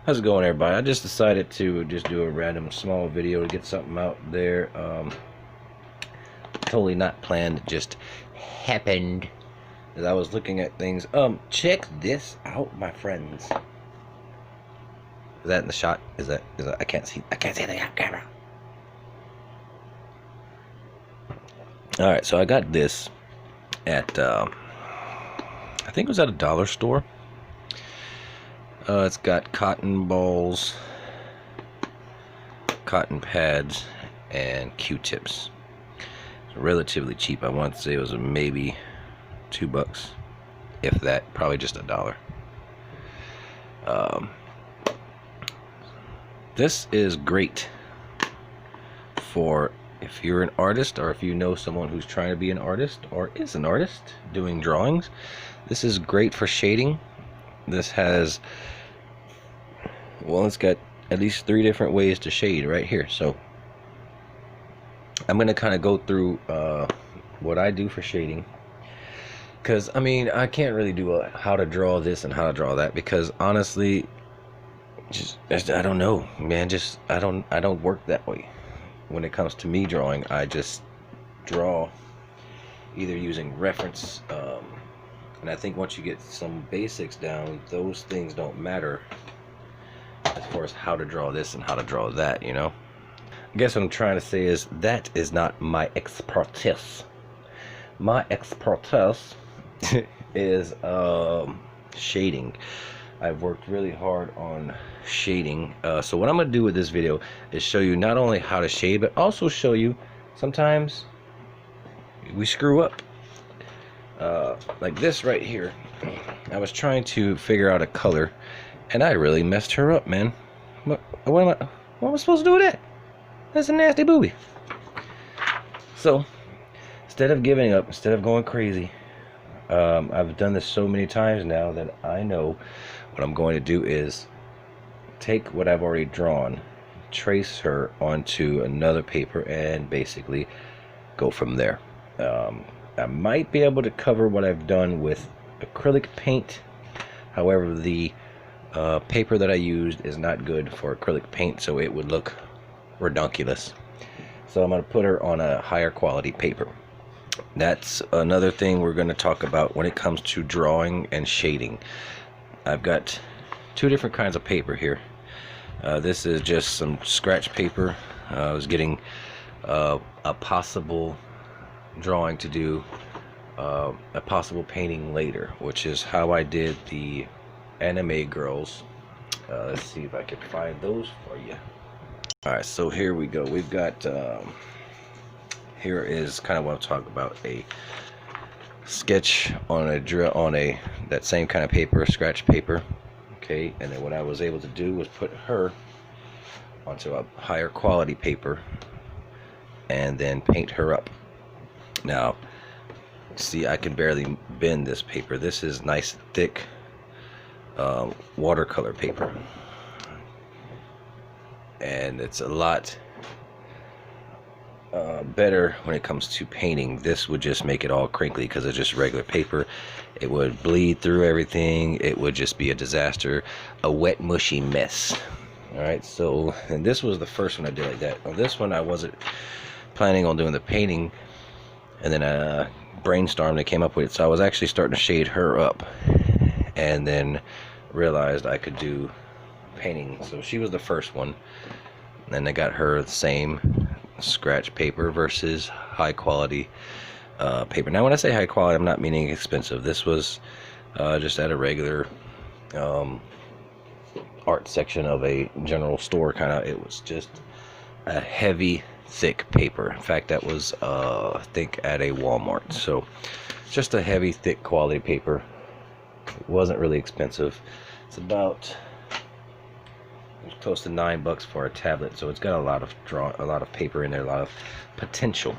How's it going, everybody? I just decided to just do a random small video to get something out there. Totally not planned, it just happened as I was looking at things. Check this out, my friends. Is that in the shot? Is that I can't see the camera. Alright, so I got this at I think it was at a dollar store. It's got cotton balls, cotton pads, and Q-tips. It's relatively cheap. I want to say it was maybe $2, if that. Probably just $1. This is great for if you're an artist, or if you know someone who's trying to be an artist or is an artist doing drawings. This is great for shading. This has, well, it's got at least 3 different ways to shade right here. So I'm going to kind of go through what I do for shading, because I mean, I can't really do how to draw this and how to draw that, because honestly, I don't know, man. I don't work that way. When it comes to me drawing, I just draw either using reference, and I think once you get some basics down, those things don't matter as far as how to draw this and how to draw that, you know. I guess what I'm trying to say is that is not my expertise. My expertise is shading. I've worked really hard on shading. So what I'm going to do with this video is show you not only how to shade, but also show you sometimes we screw up. Like this right here. I was trying to figure out a color, and I really messed her up, man. What am I supposed to do with that? That's a nasty booby. So instead of giving up, instead of going crazy, I've done this so many times now that I know what I'm going to do is take what I've already drawn, trace her onto another paper, and basically go from there. I might be able to cover what I've done with acrylic paint. However, the paper that I used is not good for acrylic paint, so it would look redonkulous. So I'm going to put her on a higher quality paper. That's another thing we're going to talk about when it comes to drawing and shading. I've got 2 different kinds of paper here. This is just some scratch paper. I was getting a possible drawing to do, a possible painting later, which is how I did the anime girls. Let's see if I can find those for you. Alright, so here we go. We've got here is kind of what I'm talking about, a sketch on that same kind of paper, scratch paper. Okay, and then what I was able to do was put her onto a higher quality paper and then paint her up. Now, see, I can barely bend this paper. This is nice, thick watercolor paper, and it's a lot better when it comes to painting. This would just make it all crinkly because it's just regular paper. It would bleed through everything. It would just be a disaster, a wet, mushy mess. Alright, so, and this was the first one I did like that. On this one, I wasn't planning on doing the painting, and then I brainstormed and came up with it. So I was actually starting to shade her up, and then realized I could do painting. So she was the first one. And then I got her the same scratch paper versus high quality paper. Now when I say high quality, I'm not meaning expensive. This was just at a regular art section of a general store kind of. It was just a heavy, thick paper. In fact, that was I think at a Walmart. So just a heavy, thick quality paper. It wasn't really expensive. It's about close to $9 for a tablet, so it's got a lot of paper in there, a lot of potential.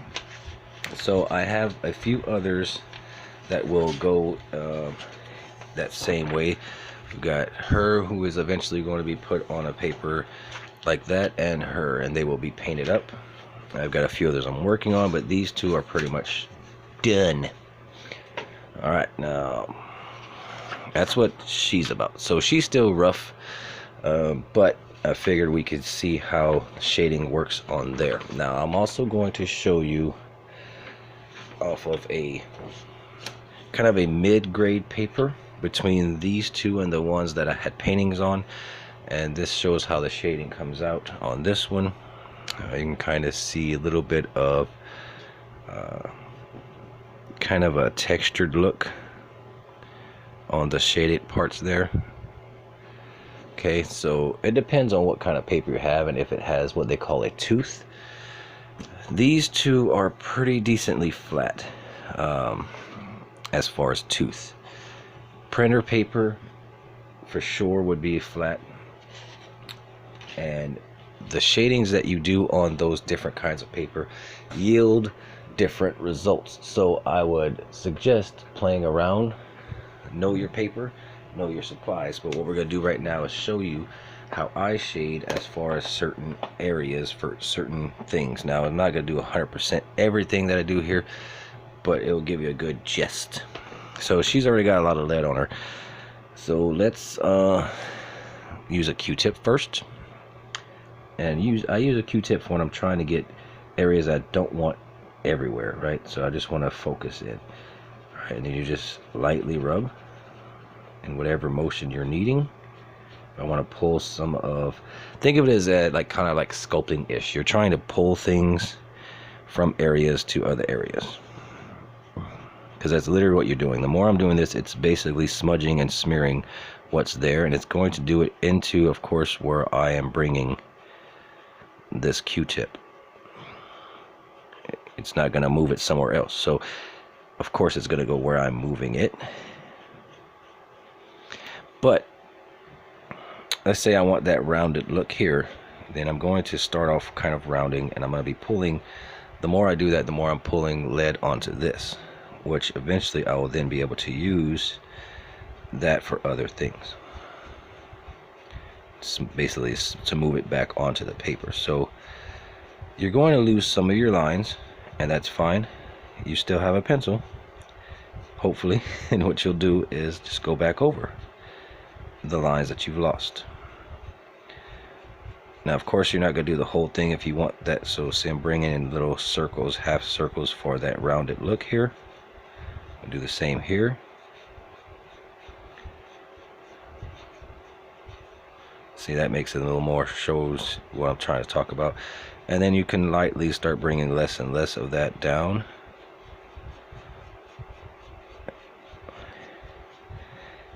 So I have a few others that will go that same way. We've got her, who is eventually going to be put on a paper like that, and her, and they will be painted up. I've got a few others I'm working on, but these 2 are pretty much done. Alright, now that's what she's about. So she's still rough. but I figured we could see how shading works on there. Now I'm also going to show you off of a kind of a mid-grade paper between these two and the ones that I had paintings on, and this shows how the shading comes out on this one. You can kind of see a little bit of kind of a textured look on the shaded parts there. Okay, so it depends on what kind of paper you have and if it has what they call a tooth. These two are pretty decently flat as far as tooth. Printer paper for sure would be flat, and the shadings that you do on those different kinds of paper yield different results. So I would suggest playing around, know your paper, know your supplies. But what we're going to do right now is show you how I shade as far as certain areas for certain things. Now I'm not going to do 100% everything that I do here, but it will give you a good gist. So she's already got a lot of lead on her, so let's use a Q-tip first. And I use a Q-tip when I'm trying to get areas I don't want everywhere, right? So I just want to focus in. All right, and then you just lightly rub in whatever motion you're needing. I want to pull some of, think of it as like kind of like sculpting-ish. You're trying to pull things from areas to other areas, because that's literally what you're doing. The more I'm doing this, it's basically smudging and smearing what's there, and it's going to do it into, of course, where I am bringing this Q-tip. It's not going to move it somewhere else, so of course it's going to go where I'm moving it. But let's say I want that rounded look here, then I'm going to start off kind of rounding, and I'm going to be pulling. The more I do that, the more I'm pulling lead onto this, which eventually I will then be able to use that for other things. It's basically to move it back onto the paper. So you're going to lose some of your lines, and that's fine. You still have a pencil, hopefully, and what you'll do is just go back over the lines that you've lost. Now of course you're not going to do the whole thing if you want that, so say I'm bringing in little circles, half circles for that rounded look here. I'll do the same here. See, that makes it a little more, shows what I'm trying to talk about. And then you can lightly start bringing less and less of that down.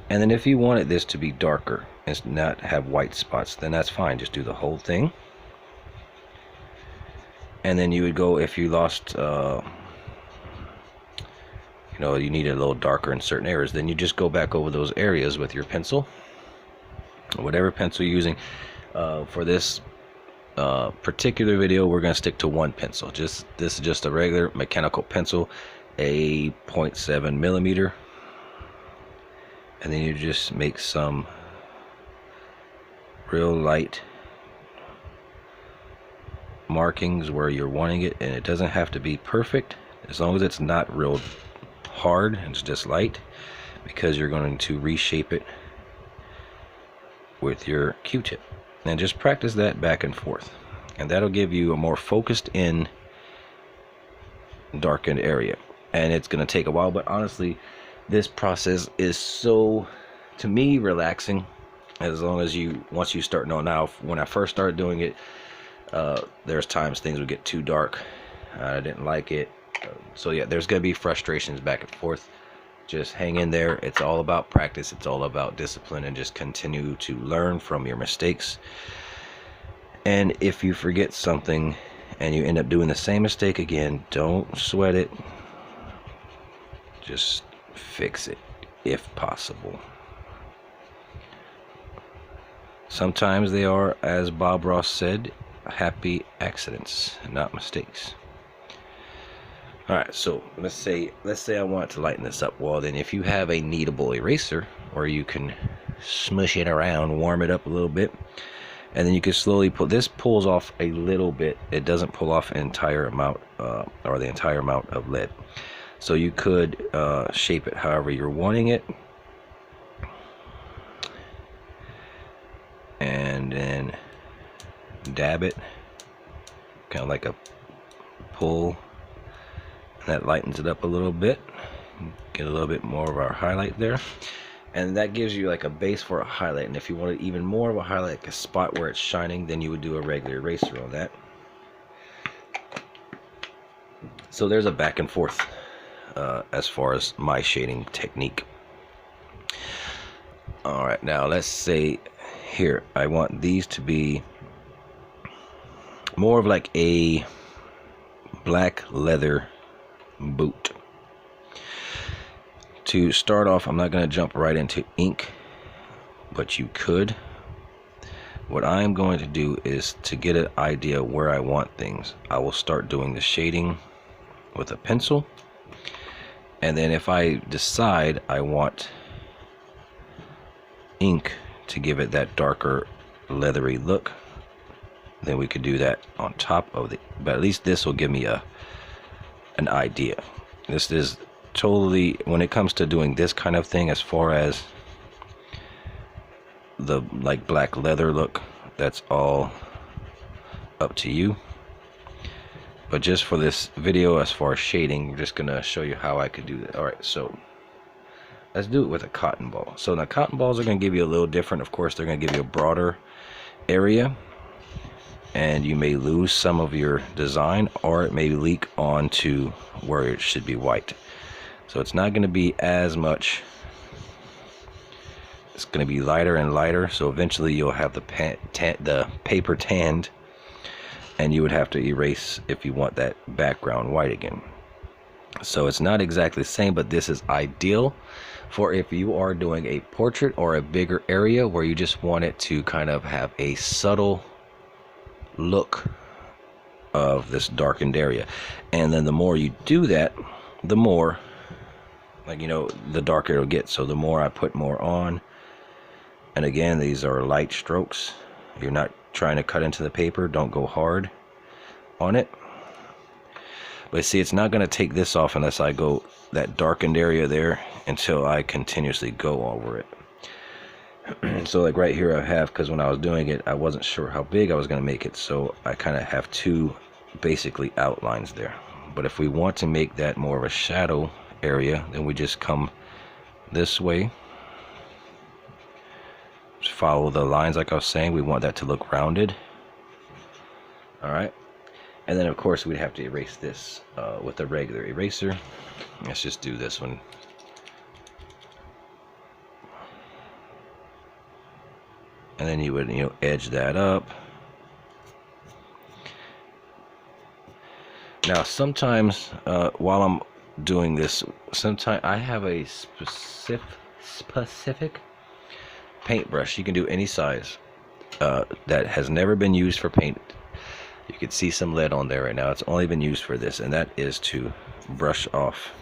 And then if you wanted this to be darker and not have white spots, then that's fine. Just do the whole thing. And then you would go, if you lost, you know, you need it a little darker in certain areas, then you just go back over those areas with your pencil, whatever pencil you're using. For this particular video, we're going to stick to one pencil. This is just a regular mechanical pencil, a 0.7 millimeter. And then you just make some real light markings where you're wanting it, and it doesn't have to be perfect as long as it's not real hard and it's just light, because you're going to reshape it with your Q-tip. And just practice that back and forth, and that'll give you a more focused in darkened area. And it's going to take a while, but honestly this process is so, to me, relaxing. As long as once you start knowing. Now when I first started doing it, there's times things would get too dark. I didn't like it. So yeah, there's gonna be frustrations back and forth. Just hang in there. It's all about practice. It's all about discipline, and just continue to learn from your mistakes. And if you forget something and you end up doing the same mistake again, don't sweat it. Just fix it if possible. Sometimes they are, as Bob Ross said, happy accidents, not mistakes. Alright, so let's say I want to lighten this up. Well, then if you have a kneadable eraser, or you can smush it around, warm it up a little bit, and then you can slowly pull. This pulls off a little bit. It doesn't pull off an entire amount, or the entire amount of lead. So you could shape it however you're wanting it. And and then dab it, kind of like a pull, and that lightens it up a little bit. Get a little bit more of our highlight there, and that gives you like a base for a highlight. And if you wanted even more of a highlight, like a spot where it's shining, then you would do a regular eraser on that. So there's a back and forth as far as my shading technique. All right, now let's say here I want these to be more of like a black leather boot. To start off, I'm not going to jump right into ink, but you could. What I'm going to do is, to get an idea where I want things, I will start doing the shading with a pencil, and then if I decide I want ink to give it that darker leathery look, then we could do that on top of it. But at least this will give me an idea. This is totally, when it comes to doing this kind of thing, as far as the like black leather look, that's all up to you. But just for this video, as far as shading, we're just gonna show you how I could do that. All right, so let's do it with a cotton ball. So now cotton balls are gonna give you a little different. Of course, they're gonna give you a broader area, and you may lose some of your design, or it may leak onto where it should be white. So it's not going to be as much. It's going to be lighter and lighter. So eventually you'll have the paper tanned, and you would have to erase if you want that background white again. So it's not exactly the same, but this is ideal for if you are doing a portrait or a bigger area where you just want it to kind of have a subtle look of this darkened area. And then the more you do that, the more, like, you know, the darker it'll get. So the more I put more on, and again, these are light strokes. You're not trying to cut into the paper. Don't go hard on it. But see, it's not going to take this off unless I go that darkened area there until I continuously go over it. So like right here I have, because when I was doing it, I wasn't sure how big I was going to make it, so I kind of have two basically outlines there. But if we want to make that more of a shadow area, then we just come this way, just follow the lines like I was saying. We want that to look rounded. All right, and then of course we'd have to erase this with a regular eraser. Let's just do this one. And then you would, you know, edge that up. Now sometimes while I'm doing this, sometimes I have a specific paintbrush. You can do any size that has never been used for paint. You can see some lead on there right now. It's only been used for this, and that is to brush off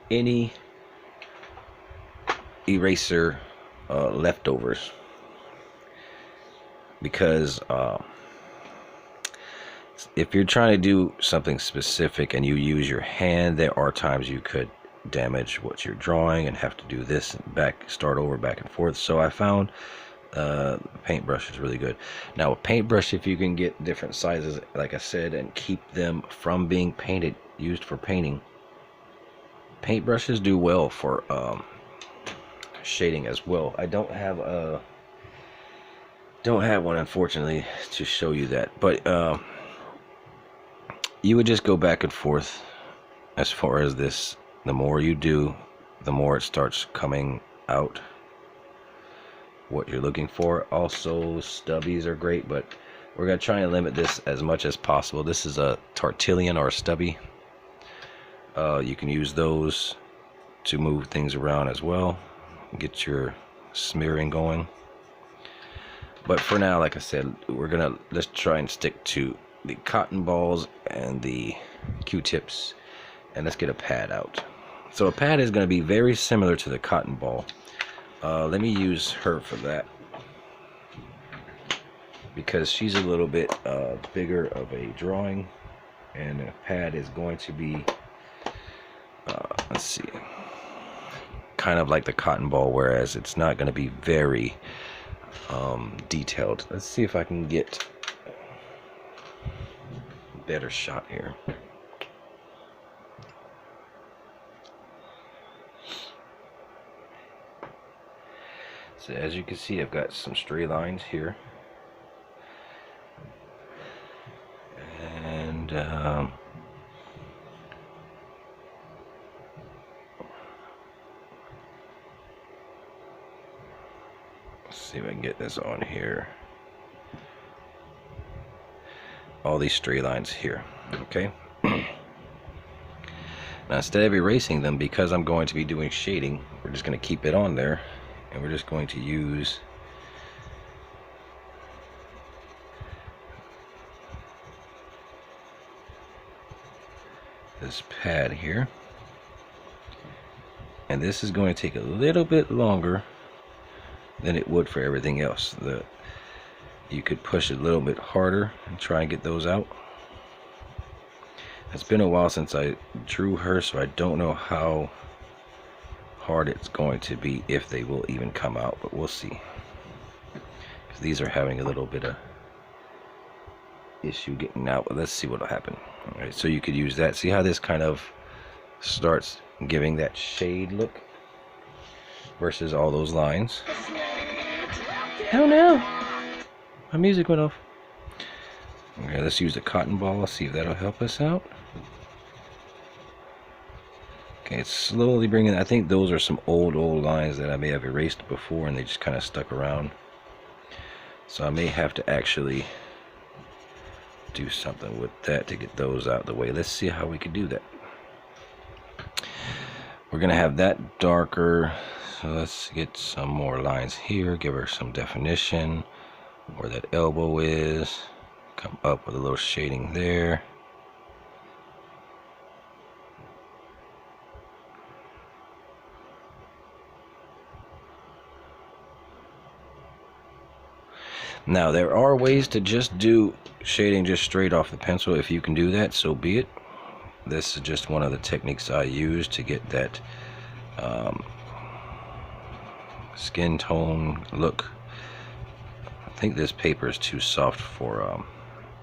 any eraser leftovers, because if you're trying to do something specific and you use your hand, there are times you could damage what you're drawing and have to do this start over back and forth. So I found paintbrush is really good. Now a paintbrush, if you can get different sizes, like I said, and keep them from being used for painting, paintbrushes do well for shading as well. I don't have one, unfortunately, to show you that, but you would just go back and forth as far as this. The more you do, the more it starts coming out what you're looking for. Also, stubbies are great, but we're going to try and limit this as much as possible. This is a Tartilian or a stubby. You can use those to move things around as well, get your smearing going. But for now, like I said, let's try and stick to the cotton balls and the Q-tips, and let's get a pad out. So a pad is going to be very similar to the cotton ball. Let me use her for that, because she's a little bit bigger of a drawing, and a pad is going to be let's see, kind of like the cotton ball, whereas it's not going to be very detailed. Let's see if I can get a better shot here. So as you can see, I've got some stray lines here, and let's see if I can get this on here. All these stray lines here, okay? Now instead of erasing them, because I'm going to be doing shading, we're just going to keep it on there, and we're just going to use this pad here, and this is going to take a little bit longer than it would for everything else. You could push it a little bit harder and try and get those out. It's been a while since I drew her, so I don't know how hard it's going to be, if they will even come out, but we'll see, because these are having a little bit of issue getting out, but let's see what'll happen. All right, so you could use that. See how this kind of starts giving that shade look versus all those lines. Oh no, my music went off. Okay, let's use the cotton ball, see if that'll help us out. Okay, it's slowly bringing, I think those are some old lines that I may have erased before and they just kind of stuck around. So I may have to actually do something with that to get those out of the way. Let's see how we can do that. We're gonna have that darker, so let's get some more lines here, give her some definition where that elbow is, come up with a little shading there. Now there are ways to just do shading just straight off the pencil. If you can do that, so be it. This is just one of the techniques I use to get that skin tone look. I think this paper is too soft for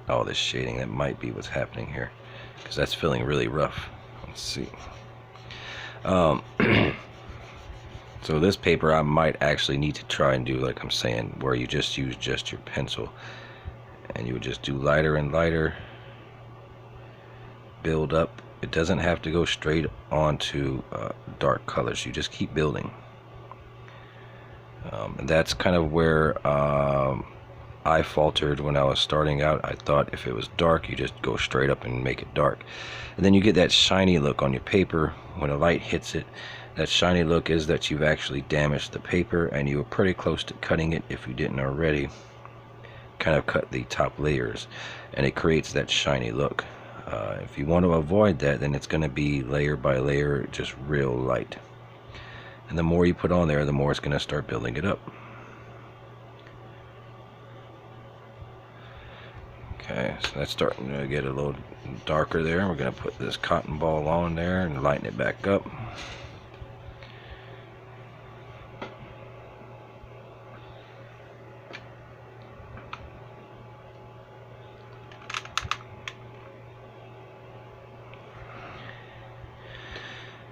all this shading. That might be what's happening here, because that's feeling really rough. Let's see. So this paper I might actually need to try and do like I'm saying, where you just use just your pencil and you would just do lighter and lighter, build up. It doesn't have to go straight onto dark colors. You just keep building. And that's kind of where I faltered when I was starting out. I thought if it was dark, you just go straight up and make it dark. And then you get that shiny look on your paper when a light hits it. That shiny look is that you've actually damaged the paper, and you were pretty close to cutting it if you didn't already. Kind of cut the top layers, and it creates that shiny look. If you want to avoid that, then it's going to be layer by layer, just real light. And the more you put on there, the more it's going to start building it up. Okay, so that's starting to get a little darker there. We're going to put this cotton ball on there and lighten it back up.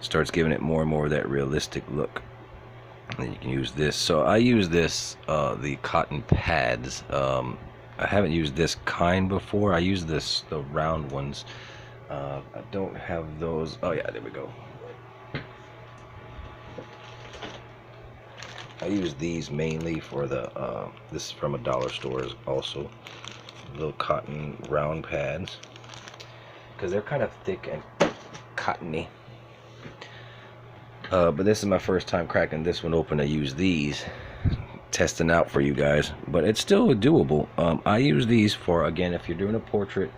Starts giving it more and more of that realistic look. And then you can use this. So I use this, the cotton pads. I haven't used this kind before. I use this, the round ones. I don't have those. Oh yeah, there we go. I use these mainly for the, this is from a dollar store also. Little cotton round pads. Because they're kind of thick and cottony. But this is my first time cracking this one open to use these, testing out for you guys, but it's still doable. I use these for, again, if you're doing a portrait,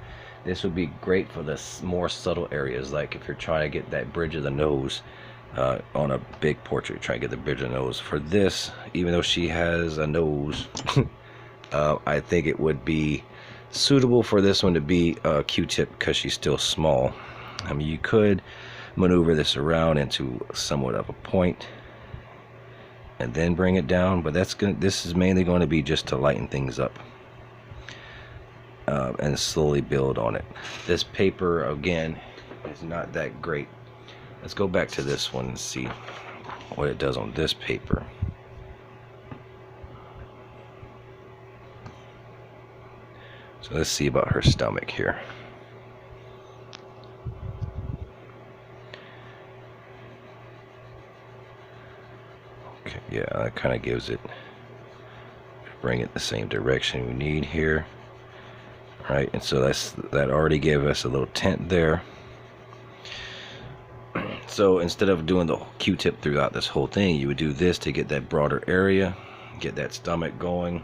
this would be great for the more subtle areas, like if you're trying to get that bridge of the nose on a big portrait, try to get the bridge of the nose. For this, even though she has a nose, I think it would be suitable for this one to be a Q-tip because she's still small. I mean, you could maneuver this around into somewhat of a point and then bring it down, but this is mainly going to be just to lighten things up and slowly build on it. This paper again is not that great. Let's go back to this one and see what it does on this paper. So let's see about her stomach here. Okay, yeah, that kind of gives it, bring it the same direction we need here. Right, and so that already gave us a little tent there. So instead of doing the Q-tip throughout this whole thing, you would do this to get that broader area, get that stomach going.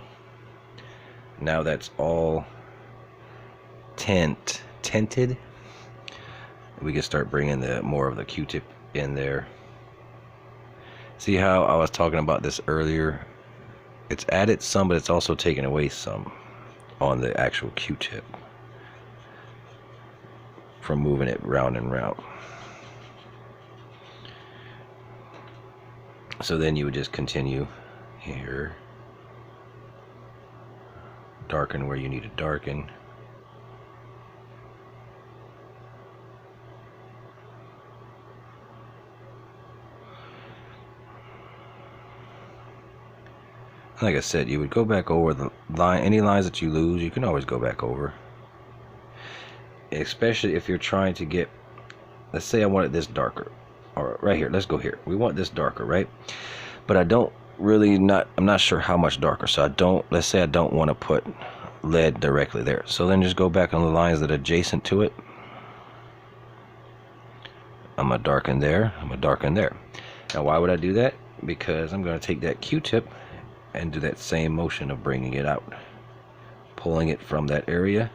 Now that's all tented. We can start bringing the more of the Q-tip in there. See how I was talking about this earlier? It's added some, but it's also taken away some on the actual Q-tip from moving it round and round. So then you would just continue here, darken where you need to darken. Like I said, you would go back over the line. Any lines that you lose, you can always go back over. Especially if you're trying to get, let's say I wanted this darker. Or right here, let's go here. We want this darker, right? But I don't really I'm not sure how much darker. So let's say I don't want to put lead directly there. So then just go back on the lines that are adjacent to it. I'm gonna darken there. I'm gonna darken there. Now why would I do that? Because I'm gonna take that Q-tip and do that same motion of bringing it out, pulling it from that area.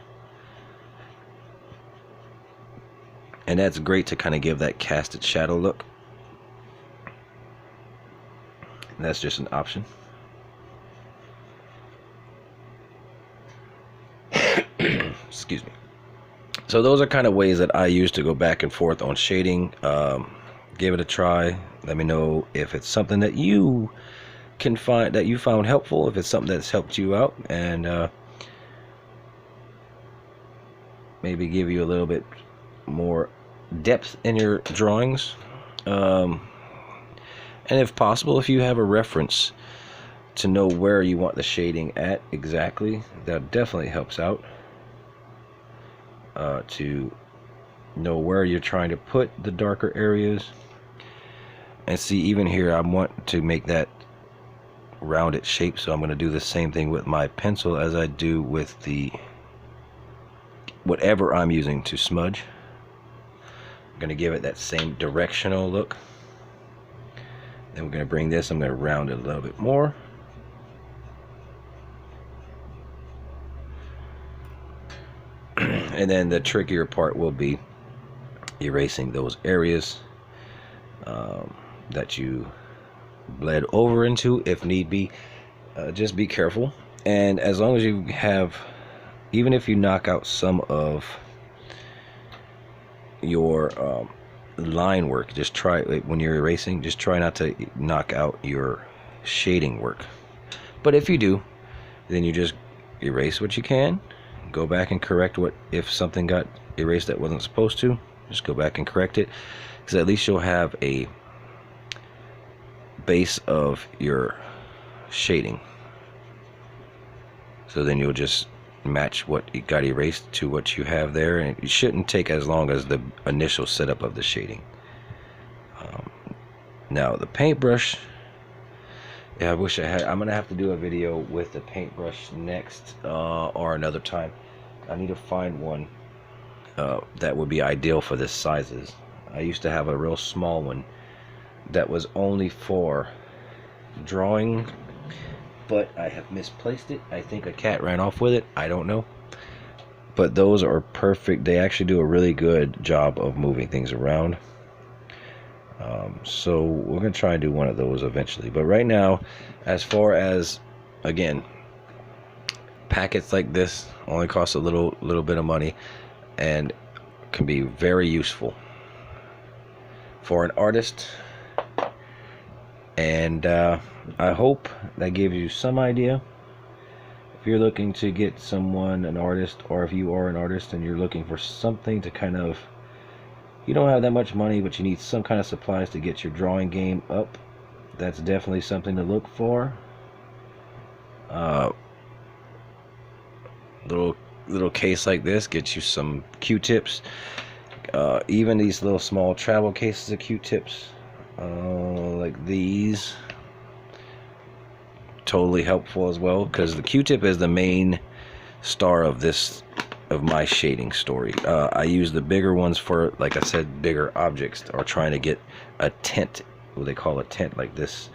And that's great to kind of give that casted shadow look. And that's just an option. Excuse me. So those are kind of ways that I use to go back and forth on shading. Give it a try. Let me know if it's something that you can find, that you found helpful, if it's something that's helped you out, and maybe give you a little bit more depth in your drawings. And if possible, if you have a reference to know where you want the shading at exactly, that definitely helps out, to know where you're trying to put the darker areas. And see, even here I want to make that rounded shape, so I'm going to do the same thing with my pencil as I do with the whatever I'm using to smudge. I'm going to give it that same directional look. Then we're going to bring this, I'm going to round it a little bit more. And then the trickier part will be erasing those areas that you bled over into, if need be. Just be careful, and as long as you have, even if you knock out some of your line work, just try, when you're erasing, just try not to knock out your shading work. But if you do, then you just erase what you can, go back and correct what, if something got erased that wasn't supposed to, just go back and correct it, because at least you'll have a base of your shading. So then you'll just match what got erased to what you have there, and it shouldn't take as long as the initial setup of the shading. Now the paintbrush, yeah, I wish I had, I'm gonna have to do a video with the paintbrush next, or another time. I need to find one that would be ideal for this sizes. I used to have a real small one that was only for drawing, but I have misplaced it. I think a cat ran off with it, I don't know. But those are perfect. They actually do a really good job of moving things around. So we're gonna try and do one of those eventually. But right now, as far as, again, packets like this only cost a little bit of money and can be very useful for an artist. And I hope that gives you some idea. If you're looking to get someone, an artist, or if you are an artist and you're looking for something to kind of, you don't have that much money but you need some kind of supplies to get your drawing game up, that's definitely something to look for. Little case like this gets you some Q-tips. Even these little small travel cases of Q-tips, like these, totally helpful as well, because the Q-tip is the main star of my shading story. I use the bigger ones for, like I said, bigger objects, or trying to get a tint, what they call a tint, like this,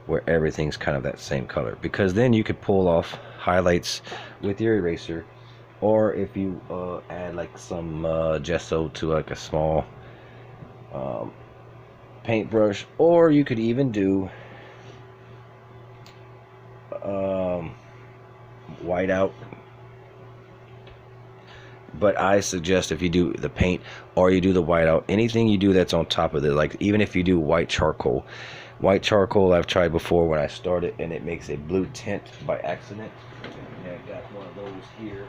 where everything's kind of that same color, because then you could pull off highlights with your eraser, or if you add like some gesso to like a small paintbrush, or you could even do whiteout. But I suggest if you do the paint or you do the whiteout, anything you do that's on top of it, like even if you do white charcoal I've tried before when I started, and it makes a blue tint by accident. And I got one of those here.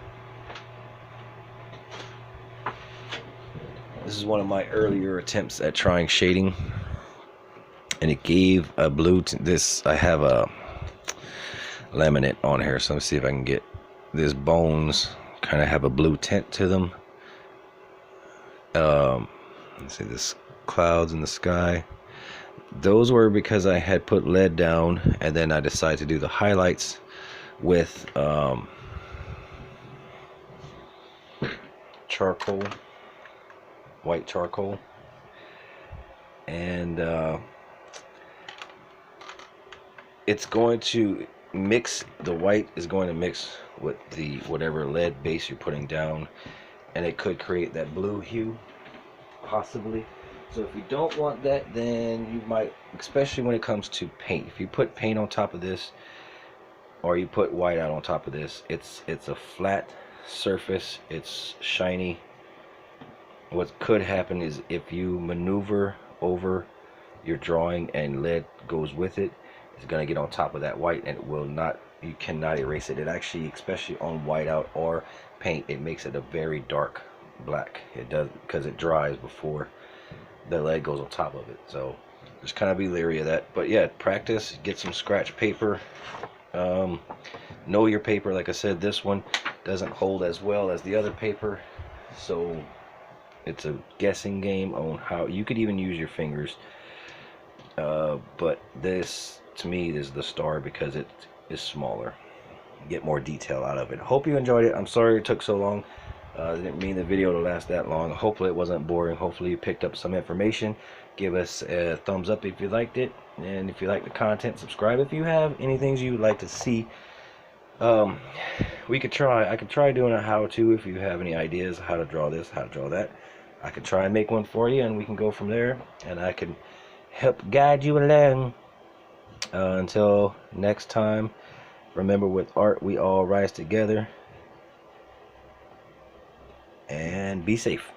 This is one of my earlier attempts at trying shading, and it gave a blue this. I have a laminate on here, so let's see if I can get these bones kind of have a blue tint to them. Let's see, this clouds in the sky, those were because I had put lead down, and then I decided to do the highlights with charcoal, white charcoal, and it's going to mix, the white is going to mix with the whatever lead base you're putting down, and it could create that blue hue possibly. So if you don't want that, then you might, especially when it comes to paint, if you put paint on top of this, or you put white out on top of this, it's a flat surface, it's shiny. What could happen is if you maneuver over your drawing and lead goes with it, it's going to get on top of that white, and it will not, you cannot erase it. It actually, especially on whiteout or paint, it makes it a very dark black. It does, because it dries before the lead goes on top of it. So just kind of be leery of that. But yeah, practice, get some scratch paper, know your paper. Like I said, this one doesn't hold as well as the other paper, so it's a guessing game on how you could even use your fingers, but this to me is the star because it is smaller, get more detail out of it. Hope you enjoyed it. I'm sorry it took so long. Didn't mean the video to last that long. Hopefully it wasn't boring. Hopefully you picked up some information. Give us a thumbs up if you liked it, and if you like the content, subscribe if you have anything you would like to see. I could try doing a how-to. If you have any ideas how to draw this, how to draw that, I could try and make one for you, and we can go from there, and I can help guide you along. Until next time, remember, with art we all rise together, and be safe.